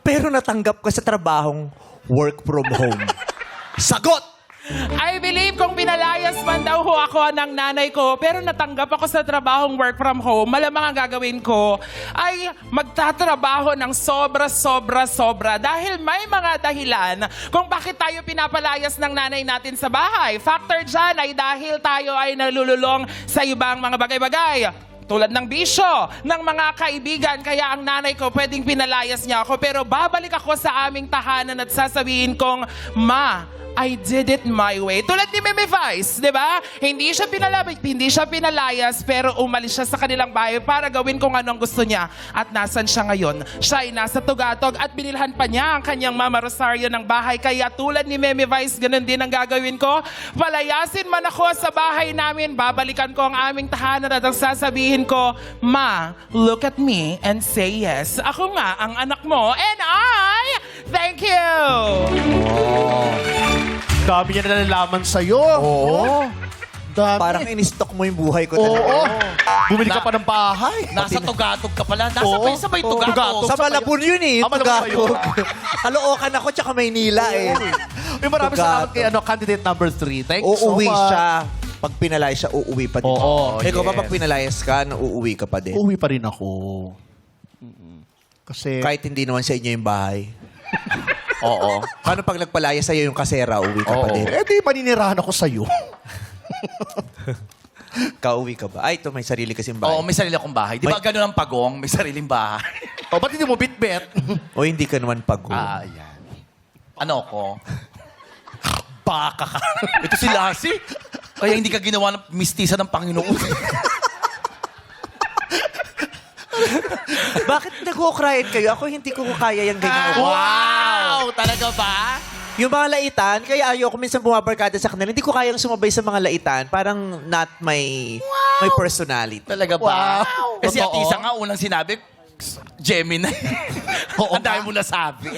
pero natanggap ka sa trabahong work from home? Sagot! I believe kung pinalayas man daw ho ako ng nanay ko, pero natanggap ako sa trabahong work from home, malamang ang gagawin ko ay magtatrabaho ng sobra. Dahil may mga dahilan kung bakit tayo pinapalayas ng nanay natin sa bahay. Factor dyan ay dahil tayo ay nalululong sa ibang mga bagay-bagay. Tulad ng bisyo, ng mga kaibigan, kaya ang nanay ko pwedeng pinalayas niya ako, pero babalik ako sa aming tahanan at sasabihin kong, Ma, I did it my way. Tulad ni Meme Vice, di ba? Hindi siya pinalayas, pero umalis siya sa kanilang bahay para gawin kung anong gusto niya. At nasan siya ngayon? Siya ay nasa Tugatog at binilhan pa niya ang kanyang Mama Rosario ng bahay. Kaya tulad ni Meme Vice, ganun din ang gagawin ko. Palayasin man ako sa bahay namin, babalikan ko ang aming tahanan at ang sasabihin ko, Ma, look at me and say yes. Ako nga ang anak mo and I thank you! Dami niya nalalaman sa'yo. Oo. Dami. Parang in-stock mo yung buhay ko talaga. Oo. Bumili ka pa ng bahay. Nasa Tugatog ka pala. Nasa Oo. pa yun, sabay Tugatog. Sa Malabon yun eh. Ah, Malabon ba yun? Tugatog. Kaloocan ako tsaka Maynila eh. May maraming salamat kay candidate number 3. Thank you so Uuwi much. siya. Pag pinalayas siya, uuwi pa din. Oo, Ikaw ba yes. pag pinalayas ka, uuwi ka pa din? Uuwi pa rin ako. Kasi... Kahit hindi naman sa inyo yung bahay. Oo. Paano pag nagpalayas sa'yo yung kasera, uuwi ka pa din? Eh di, maninirahan ako sa'yo. Kauwi ka ba? Ay, ito, may sarili kasing bahay. Oo, may sarili akong bahay. Di ba ganun ang pagong? May sariling bahay. O, ba't hindi mo bit-bit? O hindi ka naman pagod. Yan. Ano ko? Baka ka. Ito si Lassie. Kaya hindi ka ginawa ng mistisa ng Panginoon. Bakit nag-cry kayo? Ako hindi ko kaya yung ganyan. Wow! Talaga ba? Yung mga laitan, kaya ayoko minsan bumabarkada sa kanila. Hindi ko kayang sumabay sa mga laitan. Parang not my personality. Talaga ba? Wow! Kasi Totoo? Atisa nga unang sinabi, Gemini. Oo Ang dami mo nasabi.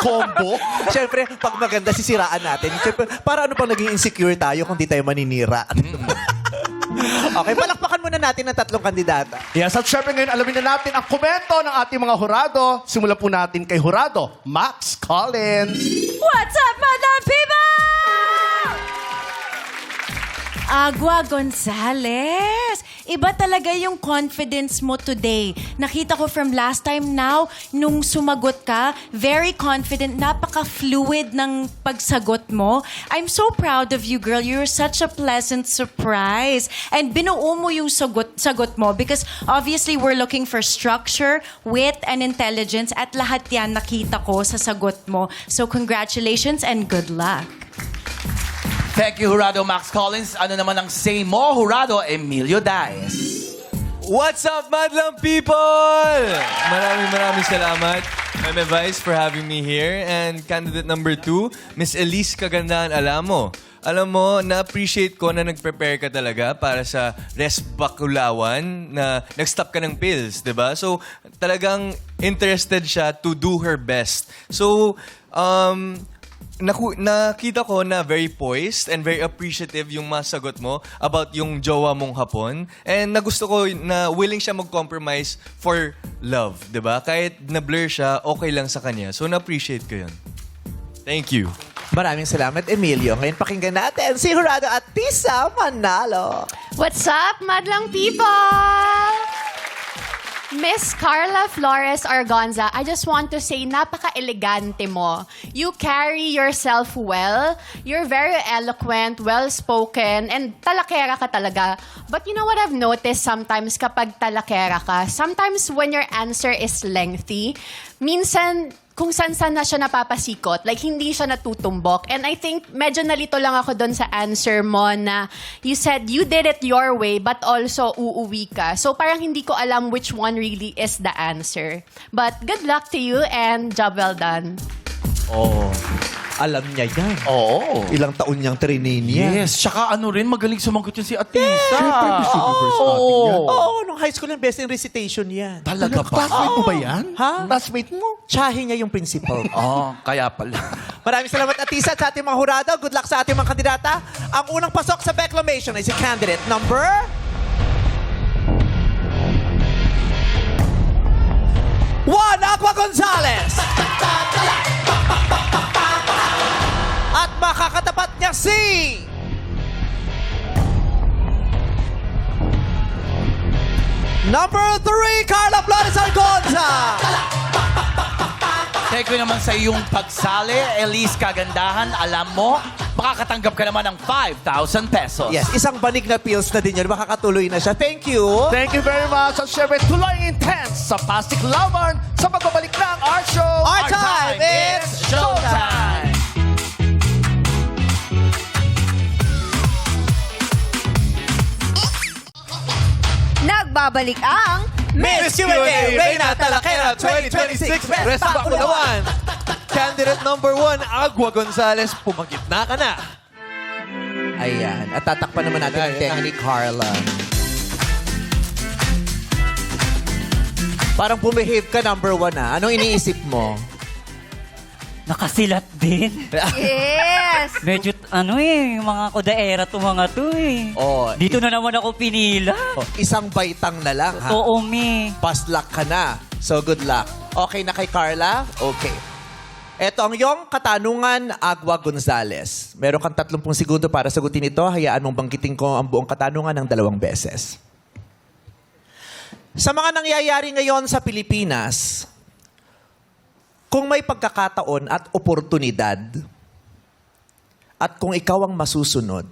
Combo? Siyempre, pag maganda, sisiraan natin. Siyempre, para ano pang naging insecure tayo kung di tayo maninira? Okay, palakpakan muna natin ang tatlong kandidata. Yes, at syempre ngayon alamin na natin ang komento ng ating mga hurado. Simulan po natin kay hurado, Max Collins. What's up, Madam People? Agua Gonzalez. Iba talaga yung confidence mo today. Nakita ko from last time now, nung sumagot ka, very confident, napaka-fluid ng pagsagot mo. I'm so proud of you, girl. You're such a pleasant surprise. And binuo mo yung sagot mo because obviously we're looking for structure, wit, and intelligence at lahat yan nakita ko sa sagot mo. So congratulations and good luck. Thank you, Jurado Max Collins. Ano naman ang say mo, Jurado Emilio Daes? What's up, Madlang people? Maraming salamat, Meme Vice, for having me here. And candidate number 2, Miss Elise Kagandahan Alamo. Alam mo, na-appreciate ko na nag-prepare ka talaga para sa Resbakulawan na nag-stop ka ng pills, di ba? So, talagang interested siya to do her best. So, nakita ko na very poised and very appreciative yung masagot mo about yung jowa mong hapon. And nagusto ko na willing siya mag-compromise for love, di ba? Kahit na-blur siya, okay lang sa kanya. So, na-appreciate ko yun. Thank you. Maraming salamat, Emilio. Ngayon pakinggan natin si Jurado Atisa Manalo. What's up, Madlang People? Miss Carla Flores Argonza, I just want to say, napaka-elegante mo. You carry yourself well. You're very eloquent, well-spoken, and talakera ka talaga. But you know what I've noticed sometimes kapag talakera ka? Sometimes when your answer is lengthy, minsan kung saan-saan na siya napapasikot. Like, hindi siya natutumbok. And I think medyo nalito lang ako doon sa answer mo na you said you did it your way but also uuwi ka. So parang hindi ko alam which one really is the answer. But good luck to you and job well done. Oh, alam niya yan. Oo. Ilang taon niyang training yan. Yes, tsaka ano rin, magaling sumagot yun si Atisa. Oo, nung high school yung best in recitation yan. Talaga ba? Classmate mo ba yan? Ha? Classmate mo? Tsahe niya yung principal. Kaya pala. Maraming salamat, Atisa, sa ating mga hurado. Good luck sa ating mga kandidata. Ang unang pasok sa Beclamation ay si candidate number... Juan Agua Gonzalez. At makakatapat niya si... Number 3, Carla Flores Argonza. Thank you naman sa iyong pagsali, Elise Kagandahan. Alam mo, makakatanggap ka naman ng 5,000 pesos. Yes, isang banig na pills na din yun. Makakatuloy na siya. Thank you. Thank you very much. At syempre, tuloy intense sa Plastic Laban sa pagbabalik ng our show. Our time, it's showtime. Nagbabalik ang Miss Q&A Reina Talakera 2026 Best Bakulawan. Candidate number 1, Agua Gonzalez, pumagitna ka na. Ayan. At tatakpan naman natin ang tenga ni Carla. Parang bumehave ka number 1 ah. Anong iniisip mo? Nakasilat din. Yes! Medyo, yung mga kudaera to mga to eh. Oh, Dito na naman ako pinila. isang baitang na lang ha. Oo, me. Pass luck ka na. So good luck. Okay na kay Carla? Okay. Ito ang iyong katanungan, Agua Gonzalez. Meron kang 30 segundo para sagutin ito. Hayaan mong banggitin ko ang buong katanungan ng 2 beses. Sa mga nangyayari ngayon sa Pilipinas, kung may pagkakataon at oportunidad, at kung ikaw ang masusunod,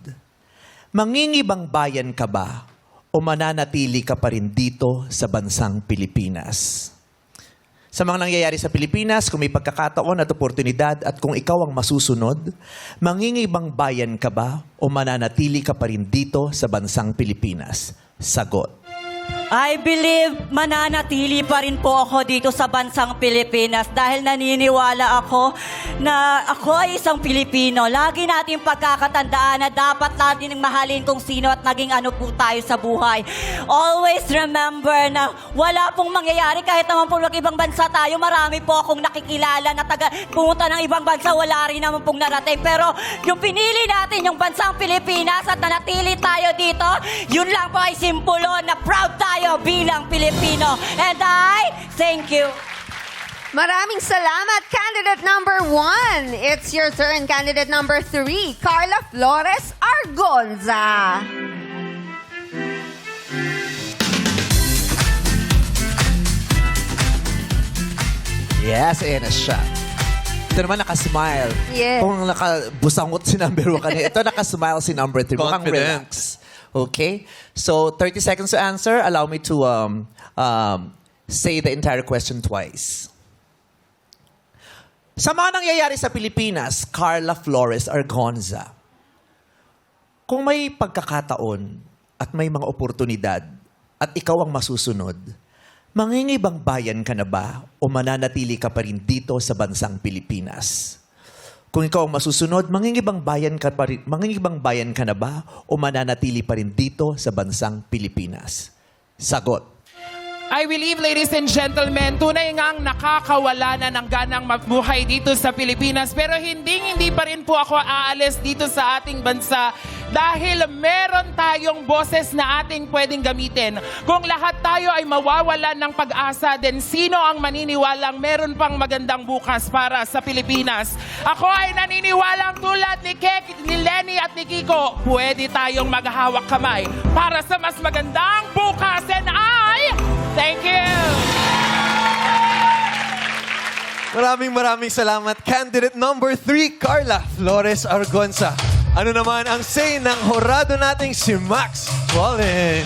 mangingibang bayan ka ba o mananatili ka pa rin dito sa bansang Pilipinas? Sa mga nangyayari sa Pilipinas, kung may pagkakataon at oportunidad at kung ikaw ang masusunod, mangingibang bayan ka ba o mananatili ka pa rin dito sa bansang Pilipinas? Sagot. I believe mananatili pa rin po ako dito sa bansang Pilipinas dahil naniniwala ako na ako ay isang Pilipino. Lagi natin pagkakatandaan na dapat natin mahalin kung sino at naging ano po tayo sa buhay. Always remember na wala pong mangyayari kahit naman po ibang bansa tayo. Marami po akong nakikilala na pumunta ng ibang bansa, wala rin naman pong narating. Pero yung pinili natin, yung bansang Pilipinas at nanatili tayo dito, yun lang po ay simbolo na proud tayo bilang Pilipino. And I thank you. Maraming salamat, candidate number 1. It's your turn, candidate number 3, Carla Flores Argonza. Yes, ayan na siya. Ito naman nakasmile. Yes. Kung nakabusangot si number 1 kanina, ito nakasmile si number 3. Mukhang Confident. relax. Okay? So, 30 seconds to answer. Allow me to say the entire question twice. Sa mga nangyayari sa Pilipinas, Carla Flores Argonza, kung may pagkakataon at may mga oportunidad at ikaw ang masusunod, mangingibang bayan ka na ba o mananatili ka pa rin dito sa bansang Pilipinas? Kung ikaw ang masusunod, mangingibang bayan ka na ba o mananatili pa rin dito sa bansang Pilipinas? Sagot. I believe, ladies and gentlemen, tunay ngang nakakawala na ng ganang mabuhay dito sa Pilipinas. Pero hindi pa rin po ako aalis dito sa ating bansa dahil meron tayong boses na ating pwedeng gamitin. Kung lahat tayo ay mawawalan ng pag-asa, then sino ang maniniwalang meron pang magandang bukas para sa Pilipinas? Ako ay naniniwalang tulad ni Kek, ni Lenny at ni Kiko, pwede tayong maghahawak kamay para sa mas magandang bukas. And thank you! Maraming salamat. Candidate number 3, Carla Flores Argonza. Ano naman ang say ng horado nating si Max Collins?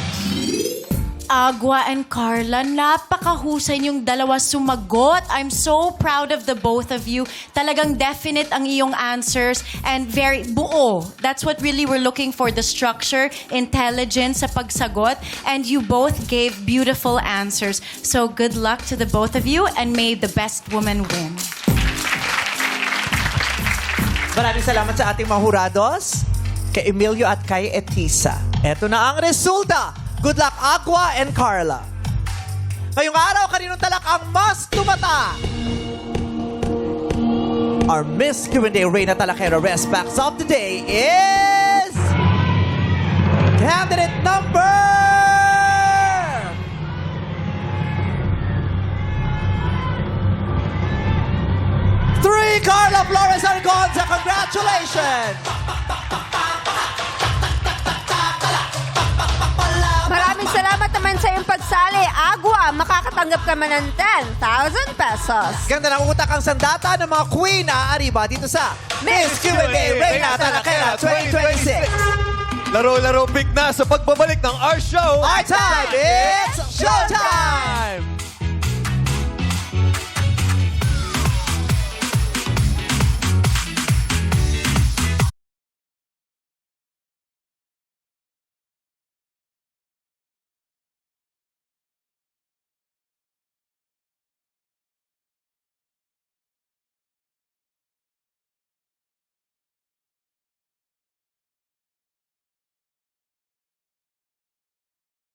Agua and Carla, napakahusay yung dalawa sumagot. I'm so proud of the both of you. Talagang definite ang iyong answers and very buo. That's what really we're looking for, the structure, intelligence sa pagsagot. And you both gave beautiful answers. So good luck to the both of you and may the best woman win. Maraming salamat sa ating mga hurados, kay Emilio at kay Etisa. Eto na ang resulta. Good luck, Agua and Carla. Ngayong araw, kaninong talak ang mas tumata? Our Miss Q&A Reyna Talakera Respects of the Day is... candidate number... 3, Carla Flores Argonza. Congratulations! Maraming salamat naman sa iyong pagsali. Agua, makakatanggap ka man ng 10,000 pesos. Ganda ng utak ang sandata ng mga queen na arriba dito sa Miss Q&A Reyna Talakera 2026. Laro-laro big na sa pagbabalik ng our show. Our time, it's showtime!